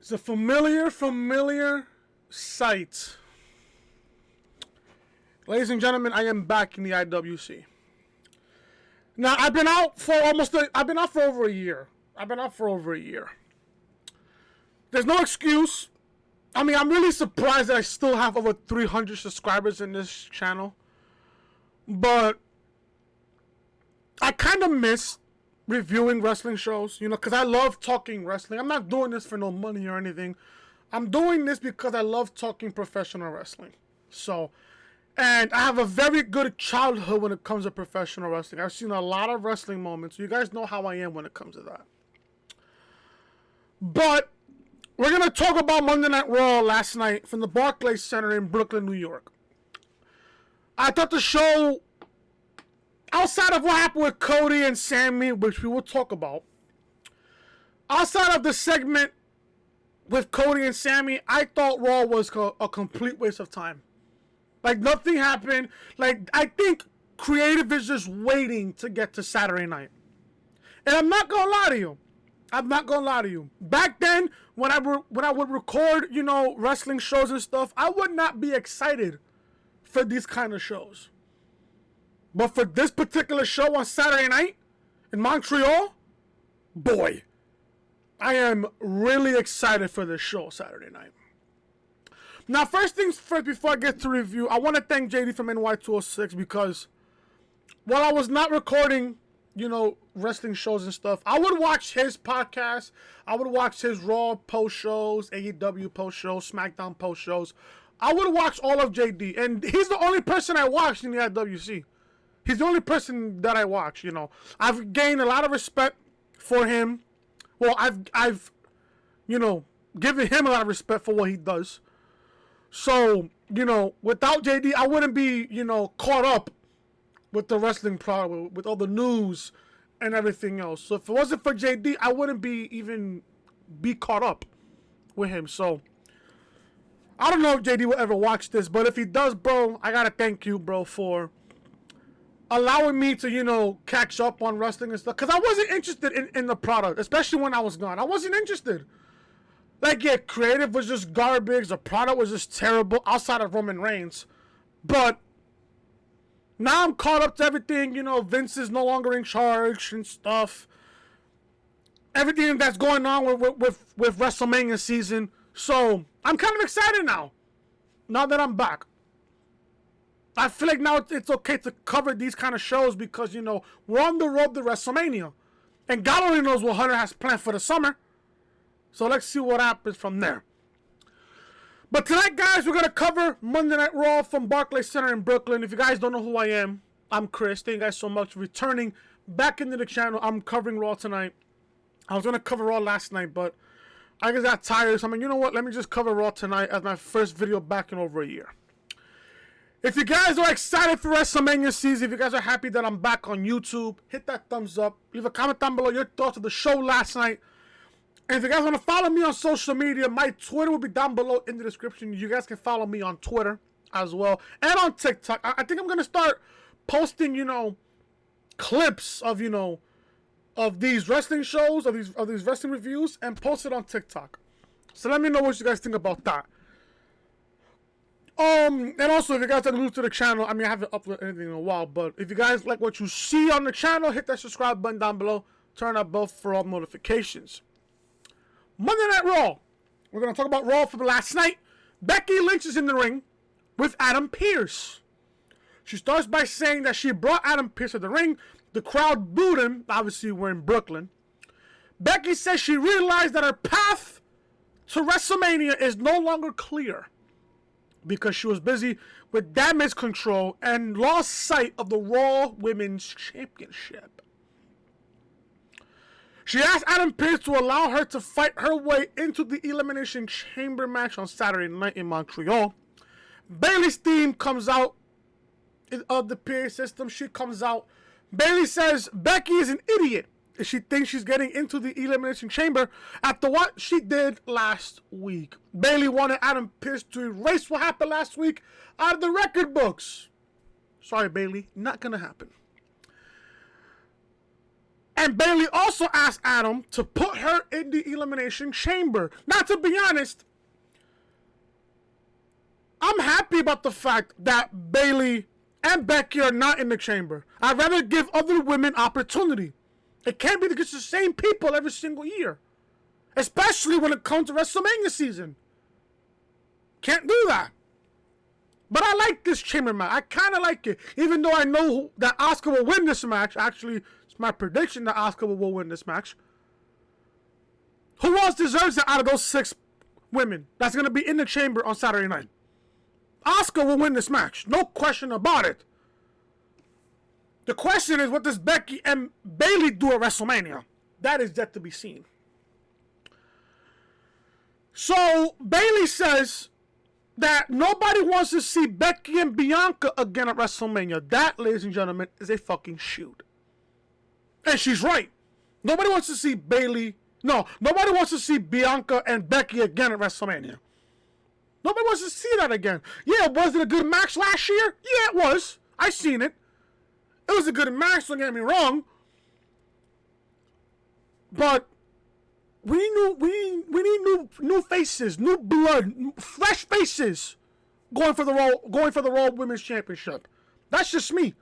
It's a familiar sight. Ladies and gentlemen, I am back in the IWC. Now, I've been out for over a year. There's no excuse. I mean, I'm really surprised that I still have over 300 subscribers in this channel. But I kind of miss reviewing wrestling shows, you know, because I love talking wrestling. I'm not doing this for no money or anything. I'm doing this because I love talking professional wrestling. So, and I have a very good childhood when it comes to professional wrestling. I've seen a lot of wrestling moments. You guys know how I am when it comes to that. But we're going to talk about Monday Night Raw last night from the Barclays Center in Brooklyn, New York. I thought the show, outside of what happened with Cody and Sami, which we will talk about, outside of the segment with Cody and Sami, I thought Raw was a complete waste of time. Like, nothing happened. Like, I think creative is just waiting to get to Saturday night. And I'm not going to lie to you. Back then, when I would record, you know, wrestling shows and stuff, I would not be excited for these kind of shows. But for this particular show on Saturday night in Montreal, boy, I am really excited for this show Saturday night. Now, first things first, before I get to review, I want to thank JD from NY206 because while I was not recording, you know, wrestling shows and stuff, I would watch his podcast. I would watch his Raw post shows, AEW post shows, SmackDown post shows. I would watch all of JD, and he's the only person I watched in the IWC. He's the only person that I watch, you know. I've gained a lot of respect for him. Well, I've you know, given him a lot of respect for what he does. So, you know, without JD, I wouldn't be, you know, caught up with the wrestling product, with all the news and everything else. So if it wasn't for JD, I wouldn't be caught up with him. So I don't know if JD will ever watch this, but if he does, bro, I gotta thank you, bro, for allowing me to, you know, catch up on wrestling and stuff. Because I wasn't interested in the product, especially when I was gone. I wasn't interested. Like, yeah, creative was just garbage. The product was just terrible outside of Roman Reigns. But now I'm caught up to everything. You know, Vince is no longer in charge and stuff. Everything that's going on with WrestleMania season. So I'm kind of excited now that I'm back. I feel like now it's okay to cover these kind of shows because, you know, we're on the road to WrestleMania. And God only knows what Hunter has planned for the summer. So let's see what happens from there. But tonight, guys, we're going to cover Monday Night Raw from Barclays Center in Brooklyn. If you guys don't know who I am, I'm Chris. Thank you guys so much for returning back into the channel. I'm covering Raw tonight. I was going to cover Raw last night, but I just got tired. So, I mean, you know what? Let me just cover Raw tonight as my first video back in over a year. If you guys are excited for WrestleMania season, if you guys are happy that I'm back on YouTube, hit that thumbs up. Leave a comment down below your thoughts of the show last night. And if you guys want to follow me on social media, my Twitter will be down below in the description. You guys can follow me on Twitter as well. And on TikTok. I think I'm going to start posting, you know, clips of, you know, of these wrestling shows, of these wrestling reviews, and post it on TikTok. So let me know what you guys think about that. And also, if you guys are new to the channel, I mean, I haven't uploaded anything in a while, but if you guys like what you see on the channel, hit that subscribe button down below. Turn on bell for all notifications. Monday Night Raw. We're going to talk about Raw from last night. Becky Lynch is in the ring with Adam Pearce. She starts by saying that she brought Adam Pearce to the ring. The crowd booed him. Obviously, we're in Brooklyn. Becky says she realized that her path to WrestleMania is no longer clear because she was busy with Damage Control and lost sight of the Raw Women's Championship. She asked Adam Pearce to allow her to fight her way into the Elimination Chamber match on Saturday night in Montreal. Bayley's theme comes out of the PA system. She comes out. Bayley says Becky is an idiot if she thinks she's getting into the Elimination Chamber after what she did last week. Bayley wanted Adam Pearce to erase what happened last week out of the record books. Sorry, Bayley, not gonna happen. And Bayley also asked Adam to put her in the Elimination Chamber. Now, to be honest, I'm happy about the fact that Bayley and Becky are not in the chamber. I'd rather give other women opportunity. It can't be because it's the same people every single year. Especially when it comes to WrestleMania season. Can't do that. But I like this chamber match. I kind of like it. Even though I know that Asuka will win this match. Actually, it's my prediction that Asuka will win this match. Who else deserves it out of those 6 women that's going to be in the chamber on Saturday night? Asuka will win this match. No question about it. The question is, what does Becky and Bayley do at WrestleMania? That is yet to be seen. So, Bayley says that nobody wants to see Becky and Bianca again at WrestleMania. That, ladies and gentlemen, is a fucking shoot. And she's right. Nobody wants to see Bayley. No, nobody wants to see Bianca and Becky again at WrestleMania. Nobody wants to see that again. Yeah, was it a good match last year? Yeah, it was. I seen it. It was a good match, don't get me wrong. But we need new faces, new blood, fresh faces going for the Raw Women's Championship. That's just me.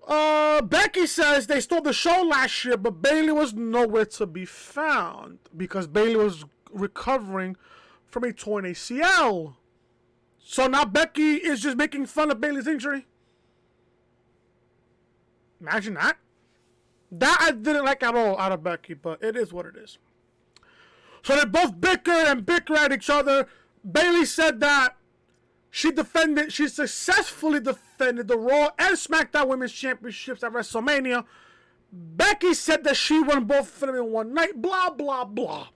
Becky says they stole the show last year, but Bayley was nowhere to be found because Bayley was recovering from a torn ACL. So now Becky is just making fun of Bayley's injury. Imagine that. That I didn't like at all out of Becky, but it is what it is. So they both bicker at each other. Bayley said that she successfully defended the Raw and SmackDown Women's Championships at WrestleMania. Becky said that she won both of them in one night, blah, blah, blah.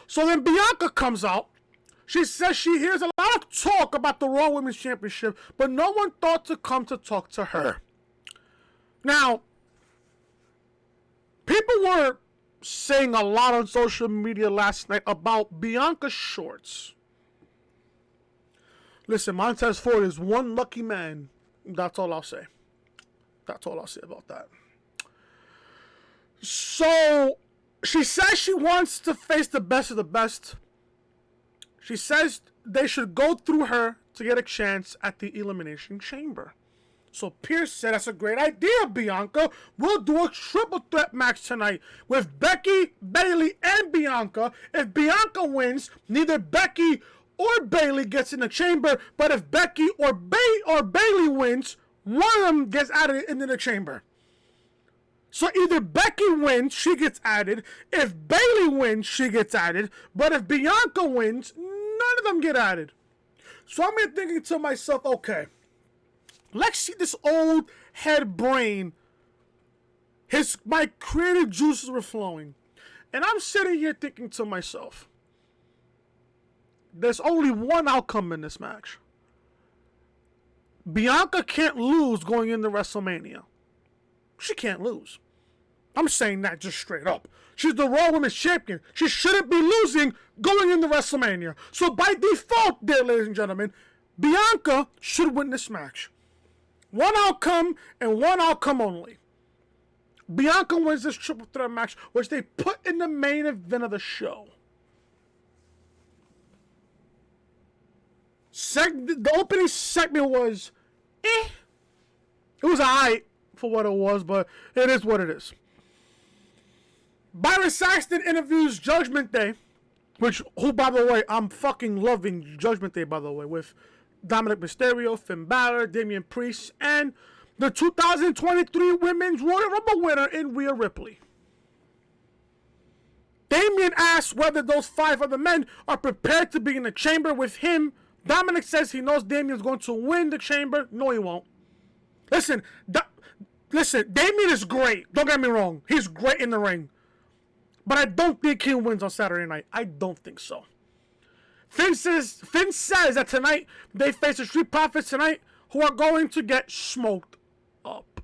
So then Bianca comes out. She says she hears a lot of talk about the Raw Women's Championship, but no one thought to come to talk to her. Now, people were saying a lot on social media last night about Bianca's shorts. Listen, Montez Ford is one lucky man. That's all I'll say. That's all I'll say about that. So, she says she wants to face the best of the best. She says they should go through her to get a chance at the Elimination Chamber. So Pierce said, that's a great idea, Bianca. We'll do a triple threat match tonight with Becky, Bayley, and Bianca. If Bianca wins, neither Becky or Bayley gets in the chamber. But if Becky or Bayley wins, one of them gets added into the chamber. So either Becky wins, she gets added. If Bayley wins, she gets added. But if Bianca wins, none of them get added. So I'm here thinking to myself, okay, let's see this old head brain. My creative juices were flowing. And I'm sitting here thinking to myself, there's only one outcome in this match. Bianca can't lose going into WrestleMania. She can't lose. I'm saying that just straight up. She's the Raw Women's Champion. She shouldn't be losing going into WrestleMania. So by default, there, ladies and gentlemen, Bianca should win this match. One outcome and one outcome only. Bianca wins this triple threat match, which they put in the main event of the show. The opening segment was It was alright for what it was, but it is what it is. Byron Saxton interviews Judgment Day, who, by the way, I'm fucking loving Judgment Day, by the way, with Dominic Mysterio, Finn Balor, Damian Priest, and the 2023 Women's Royal Rumble winner in Rhea Ripley. Damian asks whether those 5 other men are prepared to be in the chamber with him. Dominic says he knows Damian's going to win the chamber. No, he won't. Listen, Damian is great. Don't get me wrong. He's great in the ring. But I don't think he wins on Saturday night. I don't think so. Finn says that tonight they face the Street Profits tonight, who are going to get smoked up.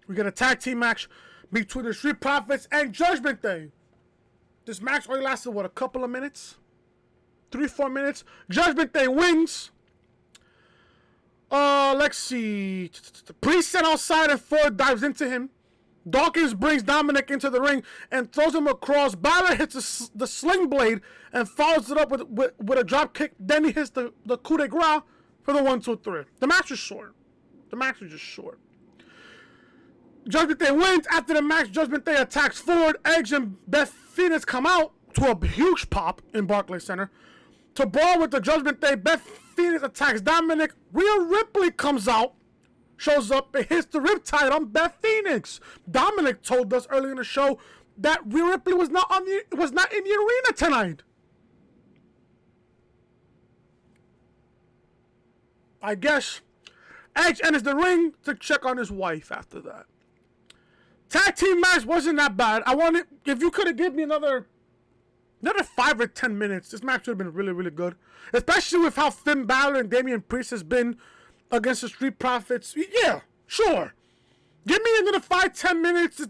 We get a tag team match between the Street Profits and Judgment Day. This match only lasted, a couple of minutes? 3-4 minutes. Judgment Day wins. Let's see. Priest sent outside and Ford dives into him. Dawkins brings Dominic into the ring and throws him across. Bálor hits the sling blade and follows it up with a drop kick. Then he hits the coup de grace for the 1, 2, 3. The match is short. The match is just short. Judgment Day wins. After the match, Judgment Day attacks Ford. Edge and Beth Phoenix come out to a huge pop in Barclays Center. To brawl with the Judgment Day, Beth Phoenix attacks Dominic. Rhea Ripley comes out, shows up, and hits the riptide on Beth Phoenix. Dominic told us earlier in the show that Rhea Ripley was not in the arena tonight. I guess Edge enters the ring to check on his wife after that. Tag team match wasn't that bad. If you could have given me another 5 or 10 minutes, this match would have been really, really good. Especially with how Finn Balor and Damian Priest has been against the Street Profits. Yeah, sure. Give me another 5-10 minutes.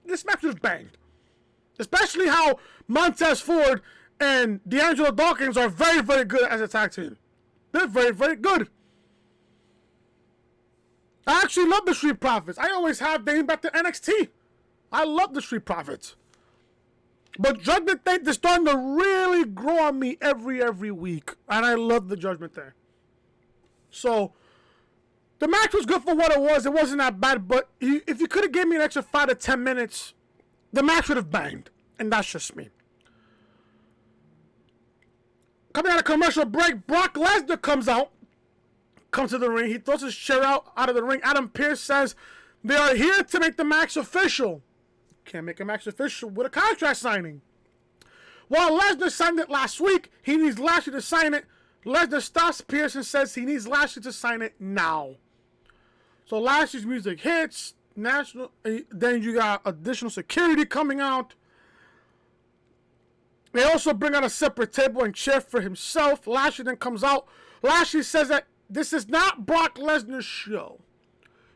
This match was banged. Especially how Montez Ford and D'Angelo Dawkins are very, very good as a tag team. They're very, very good. I actually love the Street Profits. I always have dating back to NXT. I love the Street Profits. But Judgment Day, they're starting to really grow on me every week. And I love the Judgment Day. So, the match was good for what it was. It wasn't that bad. But if you could have given me an extra 5 to 10 minutes, the match would have banged. And that's just me. Coming out of commercial break, Brock Lesnar comes to the ring. He throws his chair out of the ring. Adam Pearce says they are here to make the match official. Can't make a match official with a contract signing. While Lesnar signed it last week, he needs Lashley to sign it. Lesnar stops Pearce and says he needs Lashley to sign it now. So Lashley's music hits. Then you got additional security coming out. They also bring out a separate table and chair for himself. Lashley then comes out. Lashley says that this is not Brock Lesnar's show.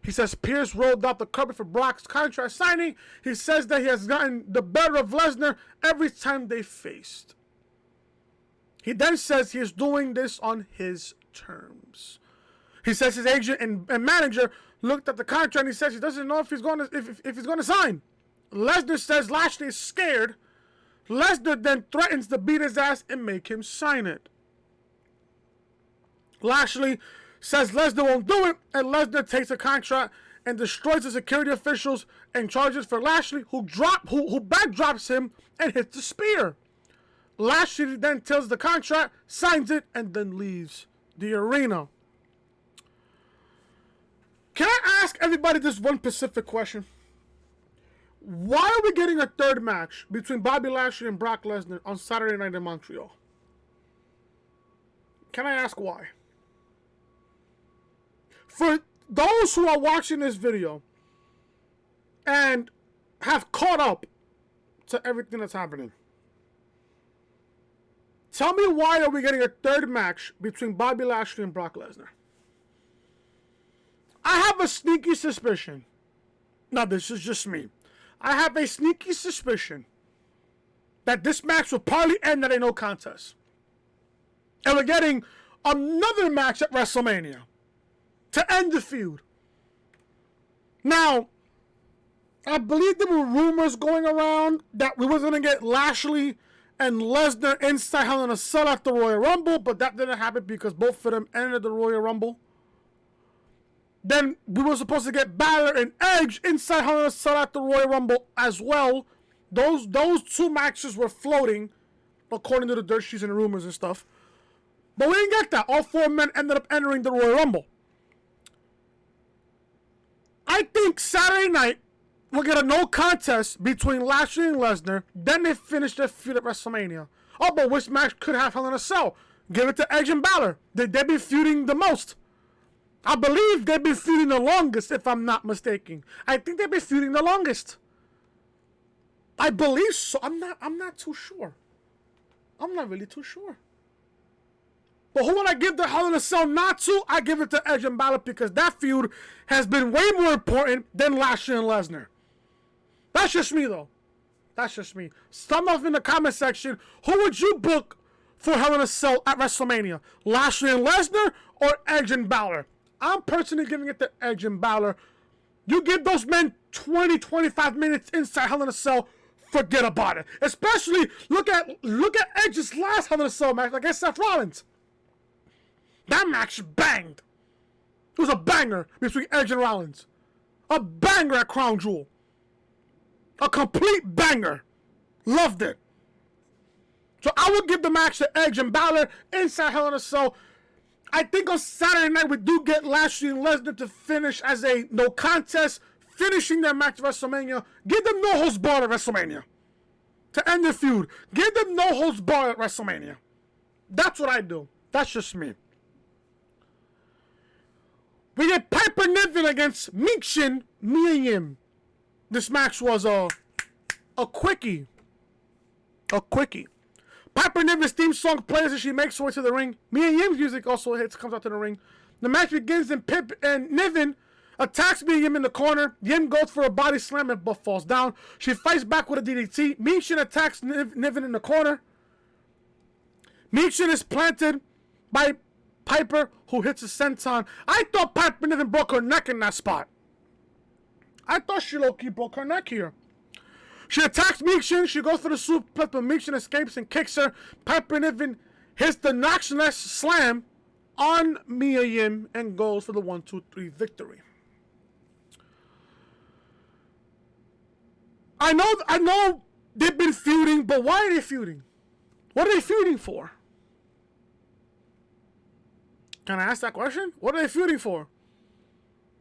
He says Pearce rolled out the carpet for Brock's contract signing. He says that he has gotten the better of Lesnar every time they faced. He then says he is doing this on his terms. He says his agent and manager looked at the contract and he says he doesn't know if he's going to sign. Lesnar says Lashley is scared. Lesnar then threatens to beat his ass and make him sign it. Lashley says Lesnar won't do it, and Lesnar takes the contract and destroys the security officials and charges for Lashley, who backdrops him and hits the spear. Lashley then tells the contract, signs it, and then leaves the arena. Can I ask everybody this one specific question? Why are we getting a third match between Bobby Lashley and Brock Lesnar on Saturday night in Montreal? Can I ask why? For those who are watching this video and have caught up to everything that's happening, tell me why are we getting a third match between Bobby Lashley and Brock Lesnar? I have a sneaky suspicion. Now, this is just me. I have a sneaky suspicion that this match will probably end at a no contest. And we're getting another match at WrestleMania to end the feud. Now, I believe there were rumors going around that we were going to get Lashley and Lesnar inside Hell in a Cell at the Royal Rumble, but that didn't happen because both of them entered the Royal Rumble. Then we were supposed to get Balor and Edge inside Hell in a Cell at the Royal Rumble as well. Those two matches were floating, according to the dirt sheets and the rumors and stuff. But we didn't get that. All four men ended up entering the Royal Rumble. I think Saturday night we'll get a no contest between Lashley and Lesnar. Then they finish their feud at WrestleMania. Oh, but which match could have Hell in a Cell? Give it to Edge and Balor. They'd be feuding the most. I believe they've been feuding the longest, if I'm not mistaken. I think they've been feuding the longest. I believe so. I'm not too sure. I'm not really too sure. But who would I give the Hell in a Cell not to? I give it to Edge and Balor because that feud has been way more important than Lashley and Lesnar. That's just me, though. That's just me. Sum up in the comment section. Who would you book for Hell in a Cell at WrestleMania? Lashley and Lesnar or Edge and Balor? I'm personally giving it to Edge and Bálor. You give those men 20, 25 minutes inside Hell in a Cell, forget about it. Especially, look at Edge's last Hell in a Cell match against Seth Rollins. That match banged. It was a banger between Edge and Rollins. A banger at Crown Jewel. A complete banger. Loved it. So I would give the match to Edge and Bálor inside Hell in a Cell. I think on Saturday night we do get Lashley and Lesnar to finish as a no contest, finishing their match at WrestleMania. Give them no holds barred at WrestleMania to end the feud. Give them no holds barred at WrestleMania. That's what I do. That's just me. We get Piper Niven against Michin, Yim. This match was a quickie. A quickie. Piper Niven's theme song plays as she makes her way to the ring. Yim's music also comes out to the ring. The match begins and Niven attacks Yim in the corner. Yim goes for a body slam and but falls down. She fights back with a DDT. Michin attacks Niven in the corner. Michin is planted by Piper, who hits a senton. I thought Piper Niven broke her neck in that spot. I thought she low-key broke her neck here. She attacks Michin. She goes for the suplex, but Michin escapes and kicks her. Piper Niven hits the Knox-Ness slam on Mia Yim and goes for the 1-2-3 victory. I know they've been feuding, but why are they feuding? What are they feuding for? Can I ask that question? What are they feuding for?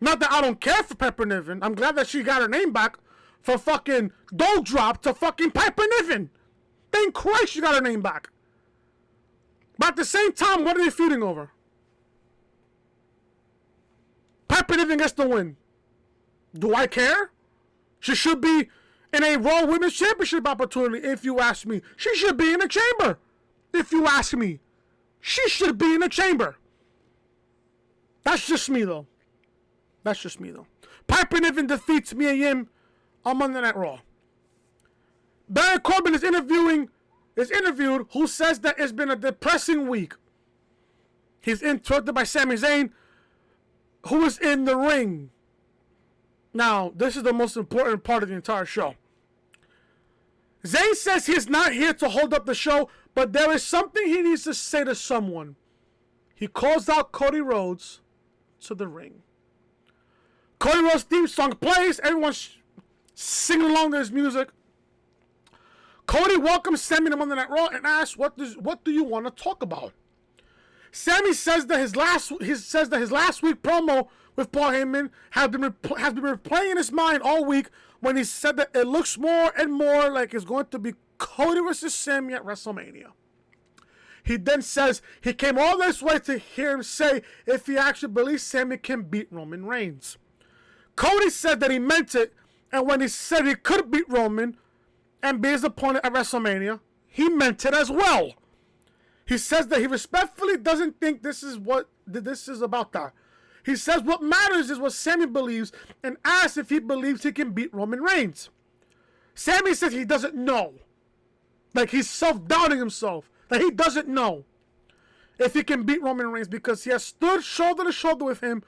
Not that I don't care for Piper Niven. I'm glad that she got her name back for fucking Dough Drop to fucking Piper Niven. Thank Christ she got her name back. But at the same time, what are they feuding over? Piper Niven gets the win. Do I care? She should be in a Raw Women's Championship opportunity, if you ask me. She should be in a chamber, if you ask me. She should be in a chamber. That's just me, though. That's just me, though. Piper Niven defeats Mia Yim on Monday Night Raw. Baron Corbin is interviewed, who says that it's been a depressing week. He's interrupted by SAMI ZAYN, who is in the ring. Now, this is the most important part of the entire show. Zayn says he's not here to hold up the show, but there is something he needs to say to someone. He calls out Cody Rhodes to the ring. Cody Rhodes' theme song plays. Everyone's singing along to his music. Cody welcomes Sami to Monday Night Raw and asks, "What do you want to talk about?" Sami says that his last week promo with Paul Heyman has been replaying in his mind all week when he said that it looks more and more like it's going to be Cody versus Sami at WrestleMania. He then says he came all this way to hear him say if he actually believes Sami can beat Roman Reigns. Cody said that he meant it, and when he said he could beat Roman and be his opponent at WrestleMania, he meant it as well. He says that he respectfully doesn't think this is about that. He says what matters is what Sami believes and asks if he believes he can beat Roman Reigns. Sami says he doesn't know. Like he's self-doubting himself. That he doesn't know if he can beat Roman Reigns because he has stood shoulder to shoulder with him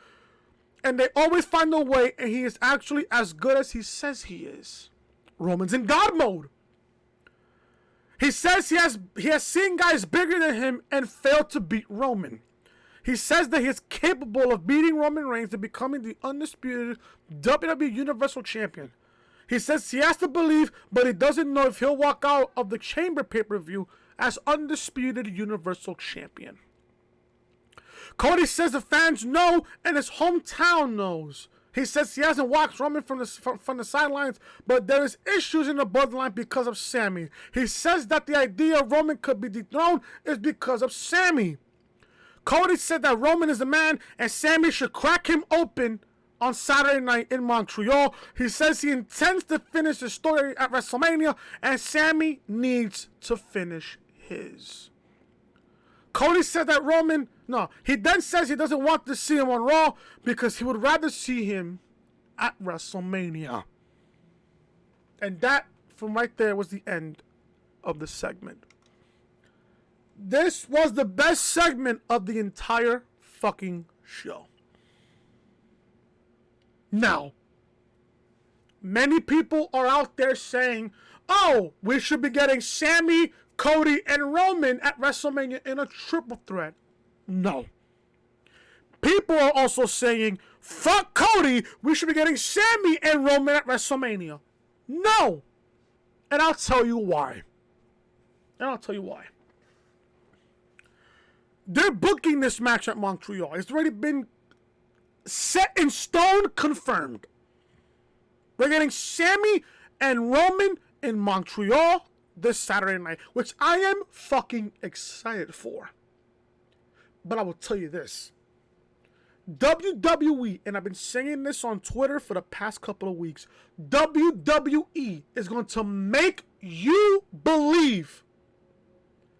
and they always find a way and he is actually as good as he says he is. Roman's in God mode. He says he has seen guys bigger than him and failed to beat Roman. He says that he is capable of beating Roman Reigns and becoming the undisputed WWE Universal Champion. He says he has to believe, but he doesn't know if he'll walk out of the Chamber pay-per-view as undisputed Universal Champion. Cody says the fans know and his hometown knows. He says he hasn't watched Roman from the sidelines, but there is issues in the bloodline because of Sami. He says that the idea of Roman could be dethroned is because of Sami. Cody said that Roman is the man and Sami should crack him open on Saturday night in Montreal. He says he intends to finish the story at WrestleMania and Sami needs to finish his. Cody said that he then says he doesn't want to see him on Raw because he would rather see him at WrestleMania. And that, from right there, was the end of the segment. This was the best segment of the entire fucking show. Now, many people are out there saying, oh, we should be getting Sami, Cody, and Roman at WrestleMania in a triple threat. No. People are also saying, fuck Cody, we should be getting Sami and Roman at WrestleMania. No. And I'll tell you why. They're booking this match at Montreal. It's already been set in stone, confirmed. We're getting Sami and Roman in Montreal this Saturday night, which I am fucking excited for. But I will tell you this. WWE, and I've been saying this on Twitter for the past couple of weeks, WWE is going to make you believe.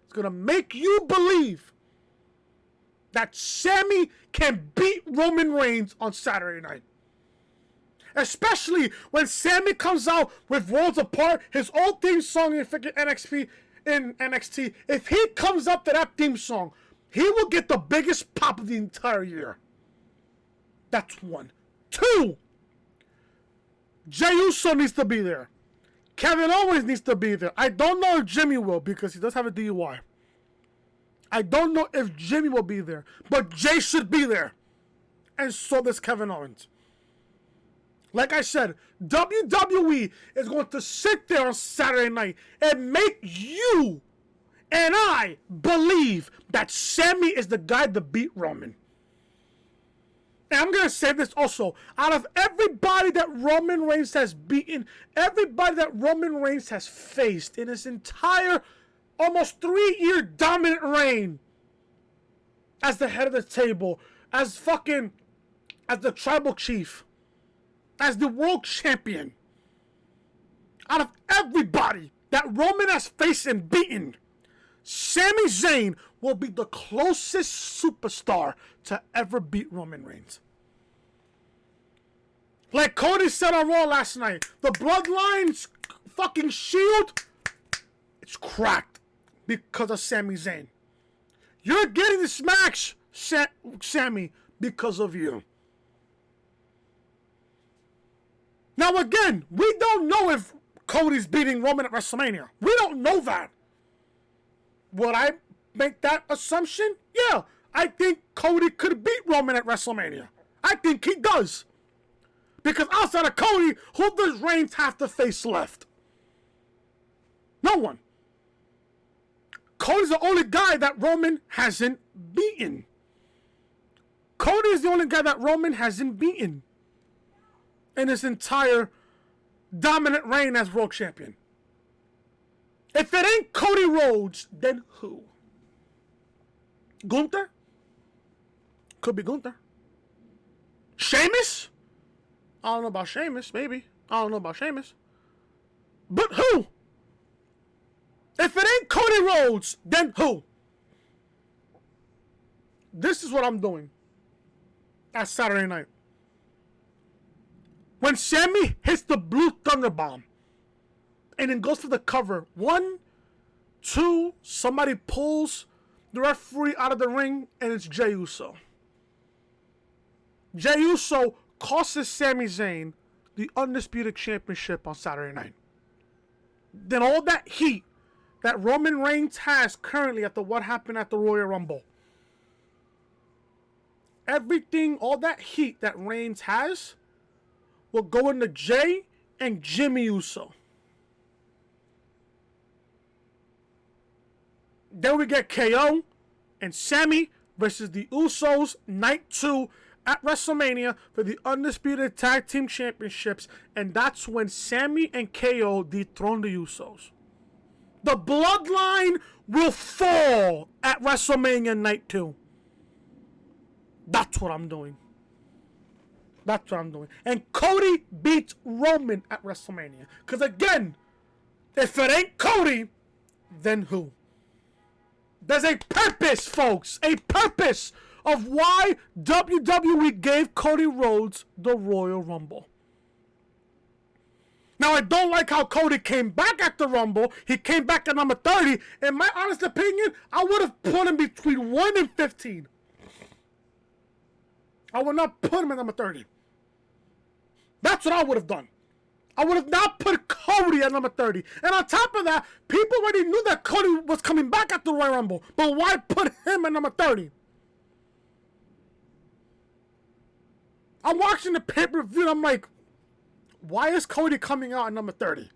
It's going to make you believe that Sami can beat Roman Reigns on Saturday night. Especially when Sami comes out with Worlds Apart, his old theme song in NXT. If he comes up to that theme song, he will get the biggest pop of the entire year. That's one. Two, Jey Uso needs to be there. Kevin Owens needs to be there. I don't know if Jimmy will because he does have a DUI. I don't know if Jimmy will be there, but Jey should be there. And so does Kevin Owens. Like I said, WWE is going to sit there on Saturday night and make you and I believe that Sami is the guy to beat Roman. And I'm going to say this also. Out of everybody that Roman Reigns has beaten, everybody that Roman Reigns has faced in his entire almost 3-year dominant reign as the head of the table, as the tribal chief, as the world champion, out of everybody that Roman has faced and beaten, Sami Zayn will be the closest superstar to ever beat Roman Reigns. Like Cody said on Raw last night, the Bloodline's fucking shield, it's cracked because of Sami Zayn. You're getting this match, Sami, because of you. Now again, we don't know if Cody's beating Roman at WrestleMania. We don't know that. Would I make that assumption? Yeah, I think Cody could beat Roman at WrestleMania. I think he does. Because outside of Cody, who does Reigns have to face left? No one. Cody's the only guy that Roman hasn't beaten. Cody is the only guy that Roman hasn't beaten in his entire dominant reign as world champion. If it ain't Cody Rhodes, then who? Gunther? Could be Gunther. Sheamus? I don't know about Sheamus, maybe. I don't know about Sheamus. But who? If it ain't Cody Rhodes, then who? This is what I'm doing at Saturday night. When Sami hits the blue thunder bomb and then goes for the cover, 1, 2, somebody pulls the referee out of the ring, and it's Jey Uso. Jey Uso costs Sami Zayn the Undisputed Championship on Saturday night. Then all that heat that Roman Reigns has currently at the What Happened at the Royal Rumble, everything, all that heat that Reigns has will go into Jey and Jimmy Uso. Then we get KO and Sami versus the Usos night 2 at WrestleMania for the Undisputed Tag Team Championships, and that's when Sami and KO dethrone the Usos. The Bloodline will fall at WrestleMania night 2. That's what I'm doing. That's what I'm doing. And Cody beats Roman at WrestleMania. Because again, if it ain't Cody, then who? There's a purpose, folks. A purpose of why WWE gave Cody Rhodes the Royal Rumble. Now, I don't like how Cody came back at the Rumble. He came back at number 30. In my honest opinion, I would have put him between 1 and 15. I would not put him at number 30. That's what I would have done. I would have not put Cody at number 30. And on top of that, people already knew that Cody was coming back at the Royal Rumble. But why put him at number 30? I'm watching the pay-per-view and I'm like, why is Cody coming out at number 30?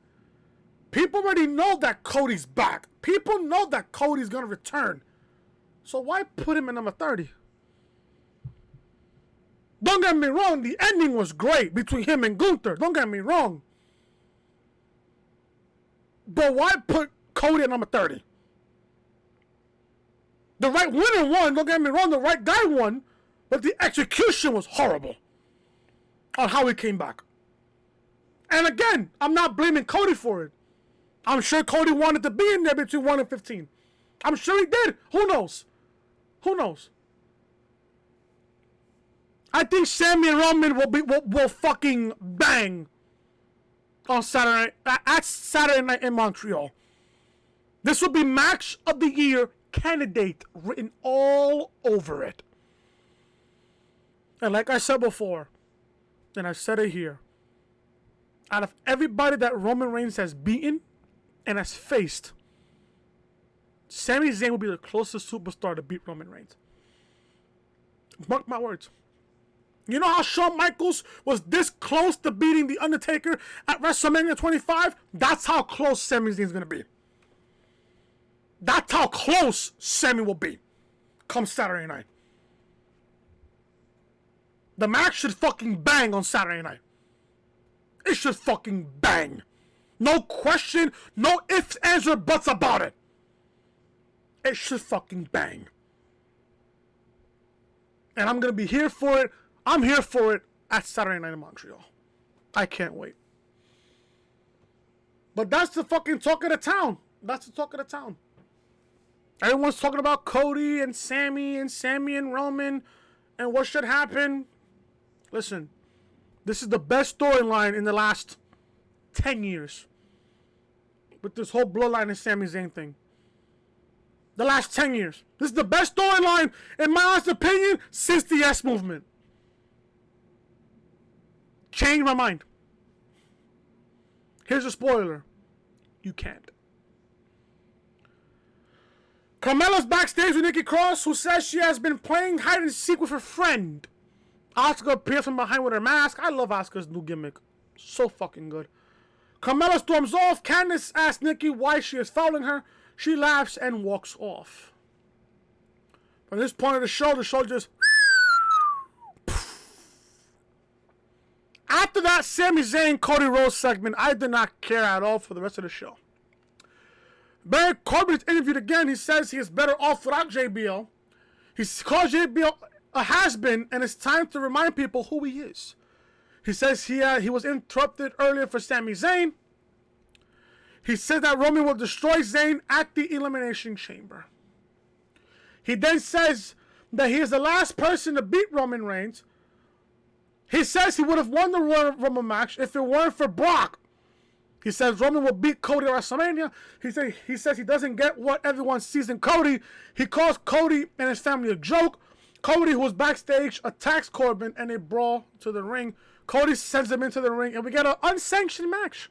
People already know that Cody's back. People know that Cody's going to return. So why put him at number 30? Don't get me wrong, the ending was great between him and Gunther. Don't get me wrong. But why put Cody at number 30? The right winner won, don't get me wrong, the right guy won, but the execution was horrible on how he came back. And again, I'm not blaming Cody for it. I'm sure Cody wanted to be in there between 1 and 15. I'm sure he did. Who knows? Who knows? I think Sami and Roman will fucking bang on Saturday night in Montreal. This will be match of the year candidate written all over it. And like I said before, and I said it here, out of everybody that Roman Reigns has beaten and has faced, Sami Zayn will be the closest superstar to beat Roman Reigns. Mark my words. You know how Shawn Michaels was this close to beating The Undertaker at WrestleMania 25? That's how close Sami Zayn's going to be. That's how close Sami will be come Saturday night. The match should fucking bang on Saturday night. It should fucking bang. No question, no ifs, ands, or buts about it. It should fucking bang. And I'm going to be here for it. I'm here for it at Saturday night in Montreal. I can't wait. But that's the fucking talk of the town. That's the talk of the town. Everyone's talking about Cody and Sami and Roman and what should happen. Listen, this is the best storyline in the last 10 years. With this whole bloodline and Sami Zayn thing. The last 10 years. This is the best storyline, in my honest opinion, since the S Movement. Change my mind. Here's a spoiler. You can't. Carmella's backstage with Nikki Cross, who says she has been playing hide and seek with her friend. Asuka appears from behind with her mask. I love Asuka's new gimmick. So fucking good. Carmella storms off. Candice asks Nikki why she is fouling her. She laughs and walks off. From this point of the show just... After that Sami Zayn, Cody Rhodes segment, I did not care at all for the rest of the show. Baron Corbin is interviewed again. He says he is better off without JBL. He calls JBL a has-been, and it's time to remind people who he is. He says he was interrupted earlier for Sami Zayn. He says that Roman will destroy Zayn at the Elimination Chamber. He then says that he is the last person to beat Roman Reigns. He says he would have won the Royal Rumble match if it weren't for Brock. He says Roman will beat Cody at WrestleMania. He says he doesn't get what everyone sees in Cody. He calls Cody and his family a joke. Cody, who was backstage, attacks Corbin and they brawl to the ring. Cody sends him into the ring and we get an unsanctioned match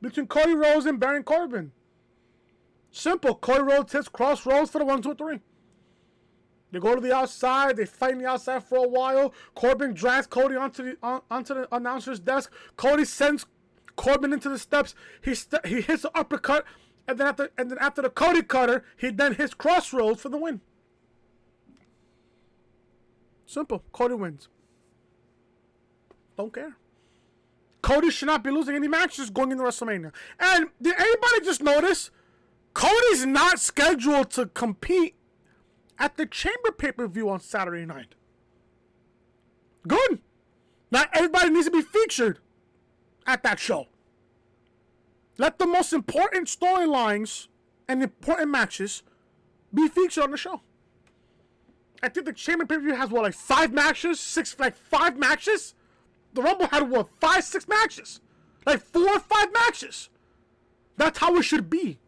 between Cody Rhodes and Baron Corbin. Simple. Cody Rhodes hits Cross Rhodes for the 1, 2, 3. They go to the outside. They fight in the outside for a while. Corbin drags Cody onto the announcer's desk. Cody sends Corbin into the steps. He hits an uppercut, and then after the Cody cutter, he then hits Cross Rhodes for the win. Simple. Cody wins. Don't care. Cody should not be losing any matches going into WrestleMania. And did anybody just notice? Cody's not scheduled to compete at the Chamber pay-per-view on Saturday night. Good. Not everybody needs to be featured at that show. Let the most important storylines and important matches be featured on the show. I think the Chamber pay-per-view has, 5 matches? 5 matches? The Rumble had, 5, 6 matches? 4 or 5 matches. That's how it should be.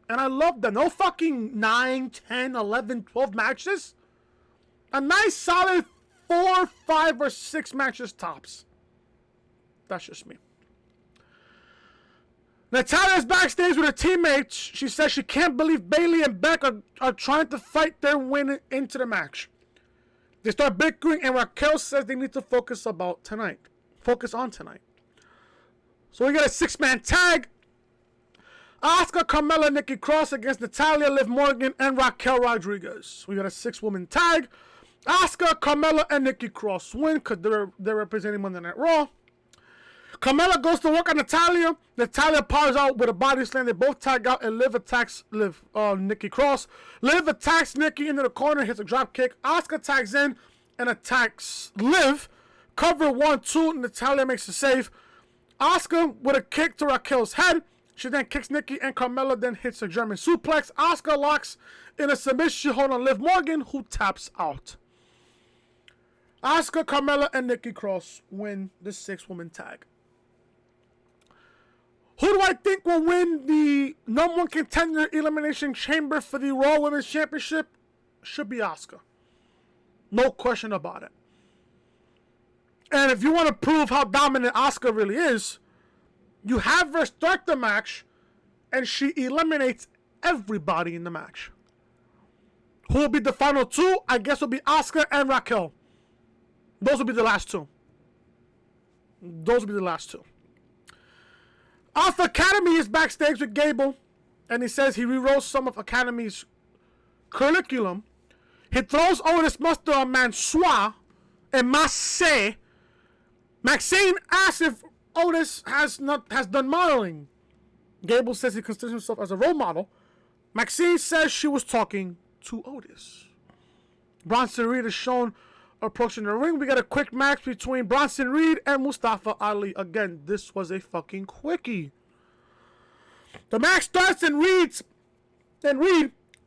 And I love that. No fucking 9, 10, 11, 12 matches. A nice solid 4, 5, or 6 matches tops. That's just me. Natalya's backstage with her teammates. She says she can't believe Bayley and Becky are trying to fight their win into the match. They start bickering, and Raquel says they need to focus on tonight. So we got a 6-man tag. Asuka, Carmella, Nikki Cross against Natalya, Liv Morgan, and Raquel Rodriguez. We got a 6-woman tag. Asuka, Carmella, and Nikki Cross win because they're representing Monday Night Raw. Carmella goes to work on Natalya. Natalya powers out with a body slam. They both tag out, and Liv attacks Nikki Cross. Liv attacks Nikki into the corner, hits a drop kick. Asuka tags in and attacks Liv. Cover 1-2. Natalya makes a save. Asuka with a kick to Raquel's head. She then kicks Nikki, and Carmella then hits a German suplex. Asuka locks in a submission hold on Liv Morgan, who taps out. Asuka, Carmella, and Nikki Cross win the 6-woman tag. Who do I think will win the #1 contender elimination chamber for the Raw Women's Championship? Should be Asuka. No question about it. And if you want to prove how dominant Asuka really is, you have her start the match, and she eliminates everybody in the match. Who will be the final 2? I guess will be Asuka and Raquel. Those will be the last 2. Alpha Academy is backstage with Gable, and he says he rewrote some of Academy's curriculum. He throws Otis mustard on Mansois and Massé. Maxine asks if Otis has done modeling. Gable says he considers himself as a role model. Maxine says she was talking to Otis. Bronson Reed is shown approaching the ring. We got a quick match between Bronson Reed and Mustafa Ali. Again, this was a fucking quickie. The match starts and Reed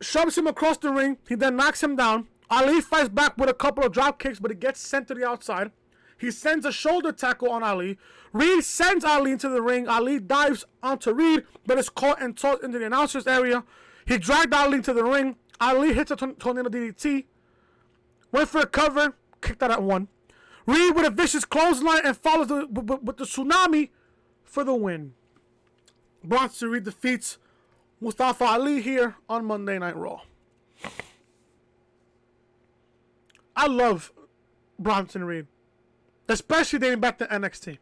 shoves him across the ring. He then knocks him down. Ali fights back with a couple of drop kicks, but he gets sent to the outside. He sends a shoulder tackle on Ali. Reed sends Ali into the ring. Ali dives onto Reed, but is caught and tossed into the announcer's area. He dragged Ali into the ring. Ali hits a tornado DDT. Went for a cover. Kicked out at 1. Reed with a vicious clothesline and follows with the tsunami for the win. Bronson Reed defeats Mustafa Ali here on Monday Night Raw. I love Bronson Reed, especially dating back to NXT.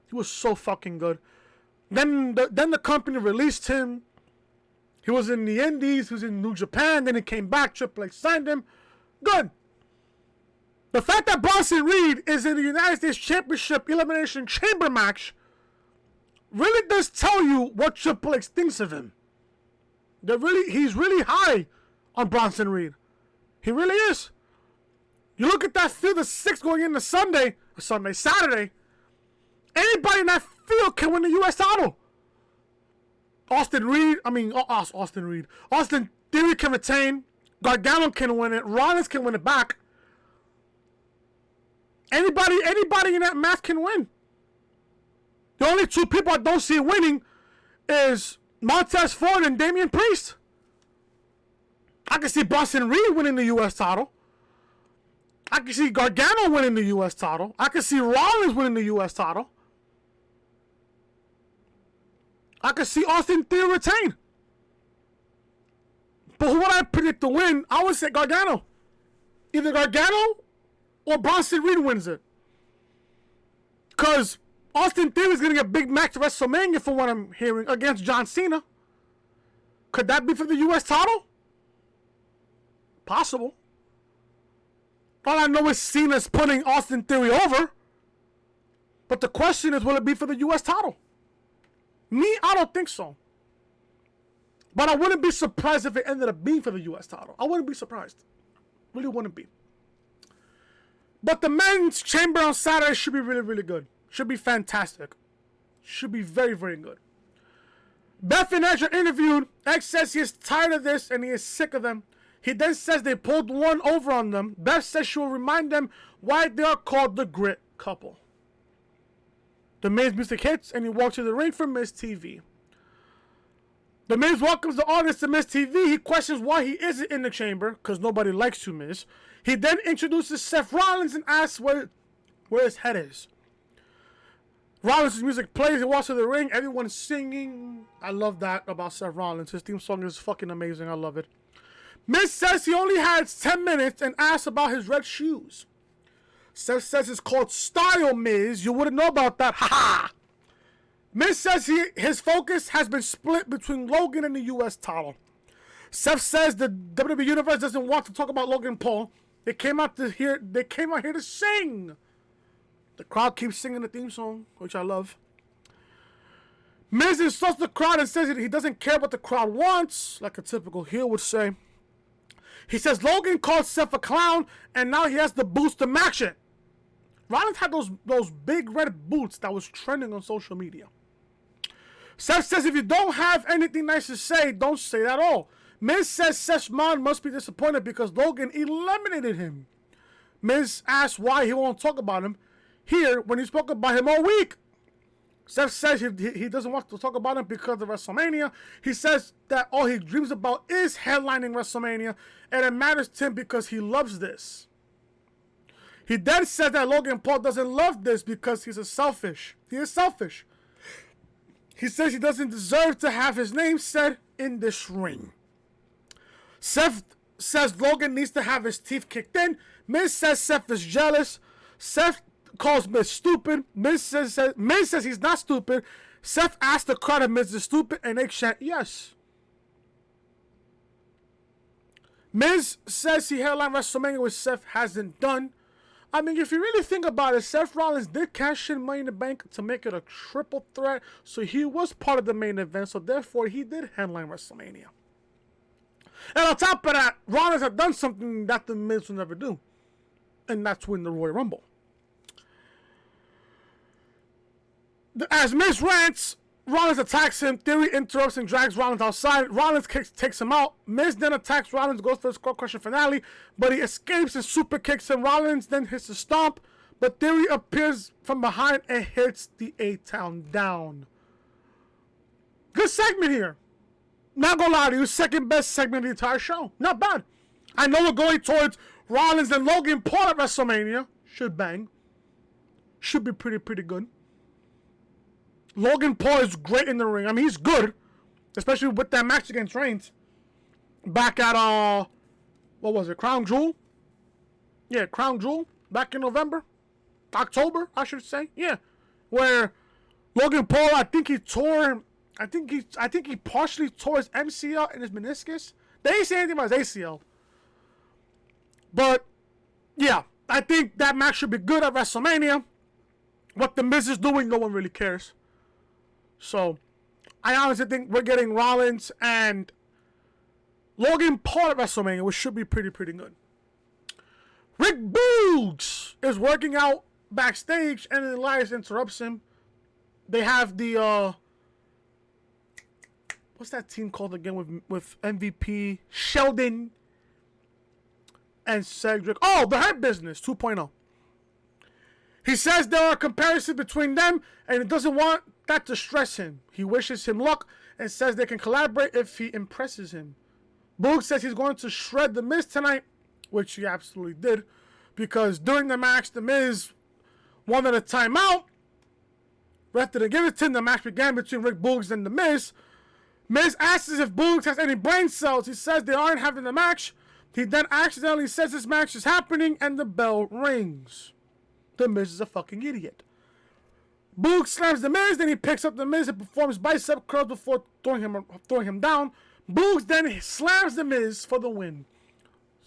He was so fucking good. Then the company released him. He was in the Indies. He was in New Japan. Then he came back. Triple H signed him. Good. The fact that Bronson Reed is in the United States Championship Elimination Chamber match really does tell you what Triple H thinks of him. He's really high on Bronson Reed. He really is. You look at that field of 6 going into Saturday. Anybody in that field can win the U.S. title. Austin Theory can retain. Gargano can win it. Rollins can win it back. Anybody in that match can win. The only 2 people I don't see winning is Montez Ford and Damian Priest. I can see Bronson Reed winning the U.S. title. I can see Gargano winning the U.S. title. I can see Rollins winning the U.S. title. I can see Austin Theory retain. But who would I predict to win? I would say Gargano. Either Gargano or Bronson Reed wins it. Because Austin Theory is going to get a big match at WrestleMania from what I'm hearing against John Cena. Could that be for the U.S. title? Possible. All I know is Cena's putting Austin Theory over. But the question is, will it be for the U.S. title? Me, I don't think so. But I wouldn't be surprised if it ended up being for the U.S. title. I wouldn't be surprised. Really wouldn't be. But the men's chamber on Saturday should be really, really good. Should be fantastic. Should be very, very good. Beth and Edge are interviewed. Edge says he is tired of this and he is sick of them. He then says they pulled one over on them. Beth says she will remind them why they are called the Grit Couple. The Miz music hits and he walks to the ring for Miz TV. The Miz welcomes the audience to Miz TV. He questions why he isn't in the chamber because nobody likes to Miz. He then introduces Seth Rollins and asks where his head is. Rollins' music plays. He walks to the ring. Everyone's singing. I love that about Seth Rollins. His theme song is fucking amazing. I love it. Miz says he only had 10 minutes and asks about his red shoes. Seth says it's called style, Miz. You wouldn't know about that. Ha ha! Miz says his focus has been split between Logan and the U.S. title. Seth says the WWE Universe doesn't want to talk about Logan Paul. They came out here to sing. The crowd keeps singing the theme song, which I love. Miz insults the crowd and says that he doesn't care what the crowd wants, like a typical heel would say. He says Logan called Seth a clown, and now he has the boots to match it. Rollins had those big red boots that was trending on social media. Seth says if you don't have anything nice to say, don't say that at all. Miz says Seth's mom must be disappointed because Logan eliminated him. Miz asks why he won't talk about him here when he spoke about him all week. Seth says he doesn't want to talk about him because of WrestleMania. He says that all he dreams about is headlining WrestleMania, and it matters to him because he loves this. He then said that Logan Paul doesn't love this because he is selfish. He says he doesn't deserve to have his name said in this ring. Seth says Logan needs to have his teeth kicked in. Miz says Seth is jealous. Seth calls Miz stupid. Miz says he's not stupid. Seth asks the crowd if Miz is stupid, and they chant yes. Miz says he headlined WrestleMania, which Seth hasn't done. I mean, if you really think about it, Seth Rollins did cash in Money in the Bank to make it a triple threat, so he was part of the main event, so therefore he did headline WrestleMania. And on top of that, Rollins had done something that the Miz will never do, and that's win the Royal Rumble. As Miz rants, Rollins attacks him. Theory interrupts and drags Rollins outside. Rollins takes him out. Miz then attacks Rollins, goes for the skull crusher finale, but he escapes and super kicks him. Rollins then hits the stomp, but Theory appears from behind and hits the A-Town down. Good segment here. Not gonna lie to you, second best segment of the entire show. Not bad. I know we're going towards Rollins and Logan Paul at WrestleMania. Should bang. Should be pretty good. Logan Paul is great in the ring. I mean, he's good. Especially with that match against Reigns. Back at, what was it? Crown Jewel? Yeah, Crown Jewel. Back in November. October, I should say. Yeah. Where Logan Paul, I think he partially tore his MCL and his meniscus. They didn't say anything about his ACL. But, yeah. I think that match should be good at WrestleMania. What the Miz is doing, no one really cares. So, I honestly think we're getting Rollins and Logan Paul at WrestleMania, which should be pretty good. Rick Boogs is working out backstage, and Elias interrupts him. They have the, what's that team called again with MVP, Sheldon, and Cedric. Oh, the Hurt Business 2.0. He says there are comparisons between them, and he doesn't want that to stress him. He wishes him luck and says they can collaborate if he impresses him. Boogs says he's going to shred The Miz tonight, which he absolutely did, because during the match, The Miz wanted a timeout. Ref didn't give it to him. The match began between Rick Boogs and The Miz. Miz asks if Boogs has any brain cells. He says they aren't having the match. He then accidentally says this match is happening, and the bell rings. The Miz is a fucking idiot. Boogs slams The Miz, then he picks up The Miz and performs bicep curls before throwing him down. Boogs then slams The Miz for the win.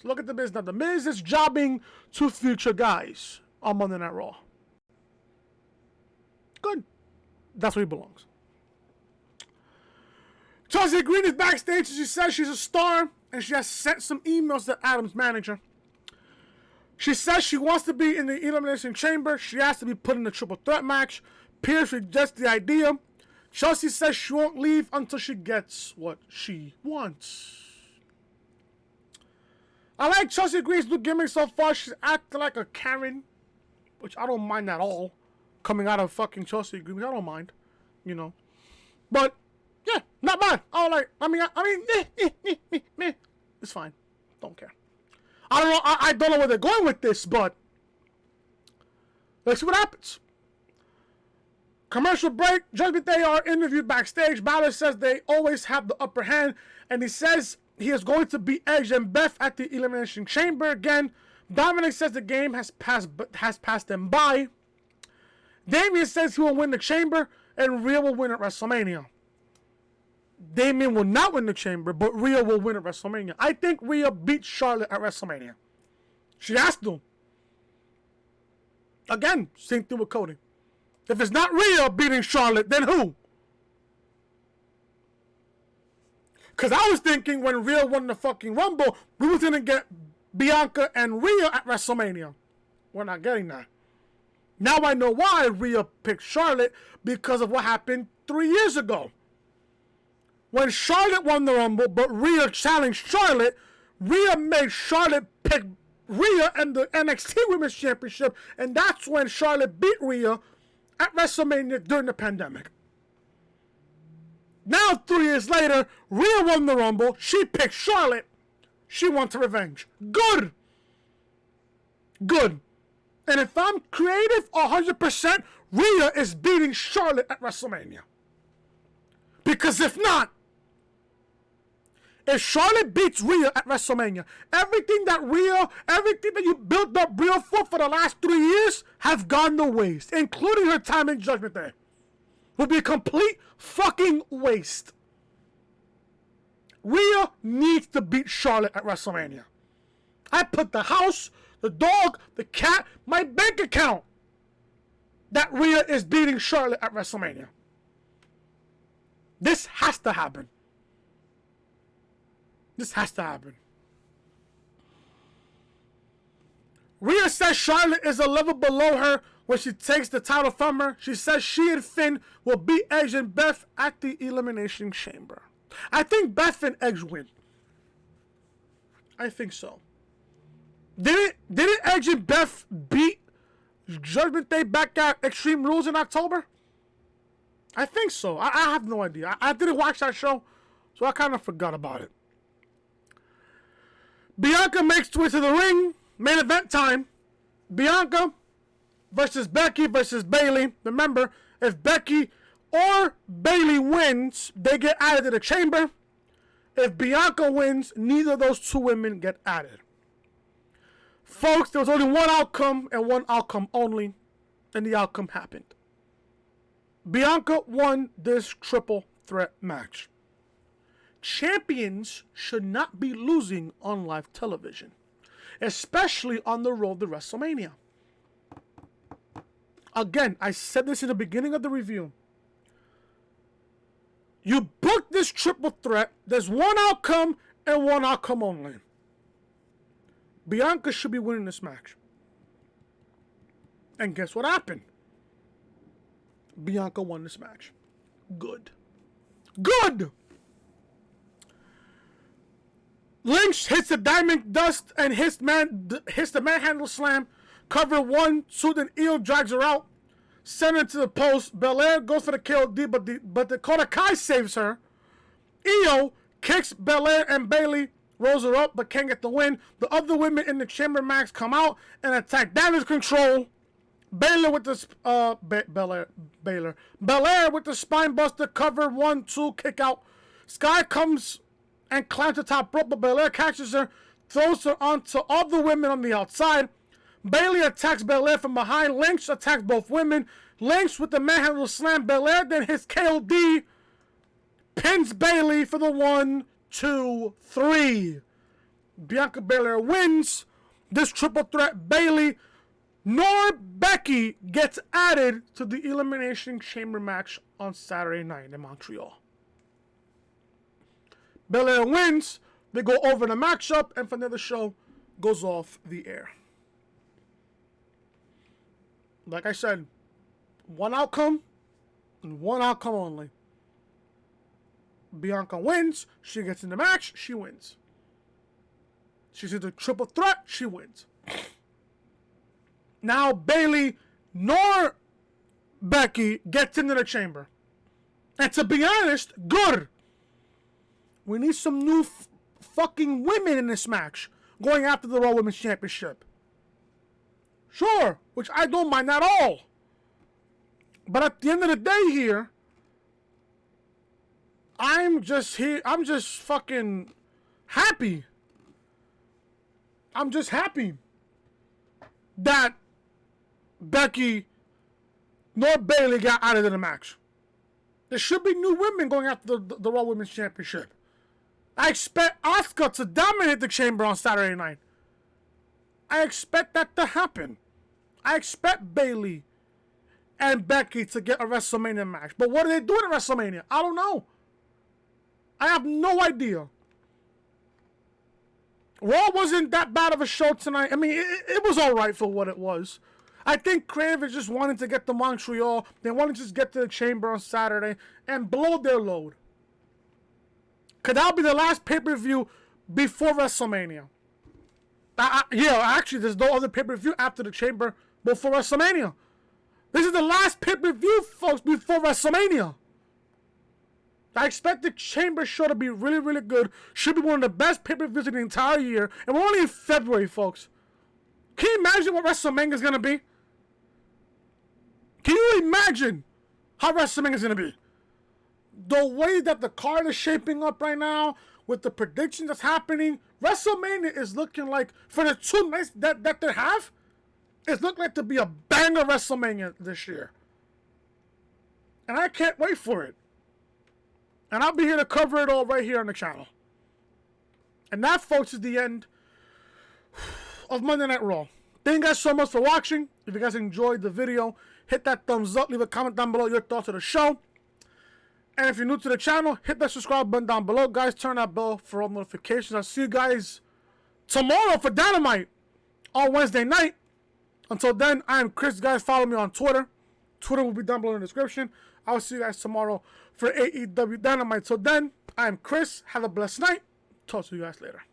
So look at The Miz now. The Miz is jobbing to future guys on Monday Night Raw. Good. That's where he belongs. Chelsea Green is backstage and she says she's a star and she has sent some emails to Adam's manager. She says she wants to be in the Elimination Chamber. She has to be put in the triple threat match. Pierce rejects the idea. Chelsea says she won't leave until she gets what she wants. I like Chelsea Green's new gimmick so far. She's acting like a Karen, which I don't mind at all. Coming out of fucking Chelsea Green, I don't mind, you know. But yeah, not bad. It's fine. Don't care. I don't know where they're going with this, but let's see what happens. Commercial break. Judgment Day are interviewed backstage. Bálor says they always have the upper hand, and he says he is going to beat Edge and Beth at the Elimination Chamber again. Dominic says the game has passed them by. Damian says he will win the Chamber, and Rhea will win at WrestleMania. Damian will not win the Chamber, but Rhea will win at WrestleMania. I think Rhea beats Charlotte at WrestleMania. She has to. Again, same thing with Cody. If it's not Rhea beating Charlotte, then who? Because I was thinking when Rhea won the fucking Rumble, we was going to get Bianca and Rhea at WrestleMania. We're not getting that. Now I know why Rhea picked Charlotte, because of what happened 3 years ago. When Charlotte won the Rumble, but Rhea challenged Charlotte, Rhea made Charlotte pick Rhea and the NXT Women's Championship, and that's when Charlotte beat Rhea at WrestleMania during the pandemic. Now, 3 years later, Rhea won the Rumble. She picked Charlotte. She wants revenge. Good. Good. And if I'm creative, 100%, Rhea is beating Charlotte at WrestleMania. Because if not, if Charlotte beats Rhea at WrestleMania, everything that you built up Rhea for the last 3 years have gone to waste, including her time in Judgment Day. Would be a complete fucking waste. Rhea needs to beat Charlotte at WrestleMania. I put the house, the dog, the cat, my bank account that Rhea is beating Charlotte at WrestleMania. This has to happen. This has to happen. Rhea says Charlotte is a level below her when she takes the title from her. She says she and Finn will beat Edge and Beth at the Elimination Chamber. I think Beth and Edge win. I think so. Didn't Edge and Beth beat Judgment Day back at Extreme Rules in October? I think so. I have no idea. I didn't watch that show, so I kind of forgot about it. Bianca makes her way to the ring. Main event time. Bianca versus Becky versus Bayley. Remember, if Becky or Bayley wins, they get added to the chamber. If Bianca wins, neither of those two women get added. Folks, there was only one outcome and one outcome only, and the outcome happened. Bianca won this triple threat match. Champions should not be losing on live television, especially on the road to WrestleMania. Again, I said this in the beginning of the review. You book this triple threat, there's one outcome and one outcome only. Bianca should be winning this match. And guess what happened? Bianca won this match. Good. Good! Lynch hits the diamond dust and hits the manhandle slam. Cover 1, so then Io drags her out. Send her to the post. Belair goes for the KOD, but Dakota Kai saves her. Io kicks Belair and Bayley, rolls her up, but can't get the win. The other women in the chamber match come out and attack Damage Control. Belair with the Belair with the spine buster. Cover 1, 2, kick out. Sky comes and climbs the top rope, but Belair catches her, throws her onto all the women on the outside. Bayley attacks Belair from behind. Lynch attacks both women. Lynch with the manhandle slam. Belair then hits KOD. Pins Bayley for the 1, 2, 3. Bianca Belair wins this triple threat. Bayley nor Becky gets added to the Elimination Chamber match on Saturday night in Montreal. Belair wins. They go over the matchup, and from there the show goes off the air. Like I said, one outcome and one outcome only. Bianca wins. She gets in the match. She wins. She's in the triple threat. She wins. Now Bayley nor Becky gets into the chamber. And to be honest, good. We need some new fucking women in this match going after the Raw Women's Championship. Sure, which I don't mind at all. But at the end of the day here, I'm just fucking happy. I'm just happy that Becky nor Bayley got out of the match. There should be new women going after the Raw Women's Championship. I expect Asuka to dominate the Chamber on Saturday night. I expect that to happen. I expect Bayley and Becky to get a WrestleMania match. But what are they doing at WrestleMania? I don't know. I have no idea. Raw wasn't that bad of a show tonight. I mean, it was alright for what it was. I think Crave is just wanting to get to Montreal. They want to just get to the Chamber on Saturday and blow their load. Because that'll be the last pay-per-view before WrestleMania. Actually, there's no other pay-per-view after the Chamber before WrestleMania. This is the last pay-per-view, folks, before WrestleMania. I expect the Chamber show to be really, really good. Should be one of the best pay-per-views in the entire year. And we're only in February, folks. Can you imagine what WrestleMania is going to be? Can you imagine how WrestleMania is going to be? The way that the card is shaping up right now, with the prediction that's happening, WrestleMania is looking like, for the 2 nights that they have, it's looking like to be a banger WrestleMania this year. And I can't wait for it. And I'll be here to cover it all right here on the channel. And that, folks, is the end of Monday Night Raw. Thank you guys so much for watching. If you guys enjoyed the video, hit that thumbs up. Leave a comment down below your thoughts of the show. And if you're new to the channel, hit that subscribe button down below. Guys, turn that bell for all notifications. I'll see you guys tomorrow for Dynamite on Wednesday night. Until then, I am Chris. Guys, follow me on Twitter. Twitter will be down below in the description. I will see you guys tomorrow for AEW Dynamite. So then, I am Chris. Have a blessed night. Talk to you guys later.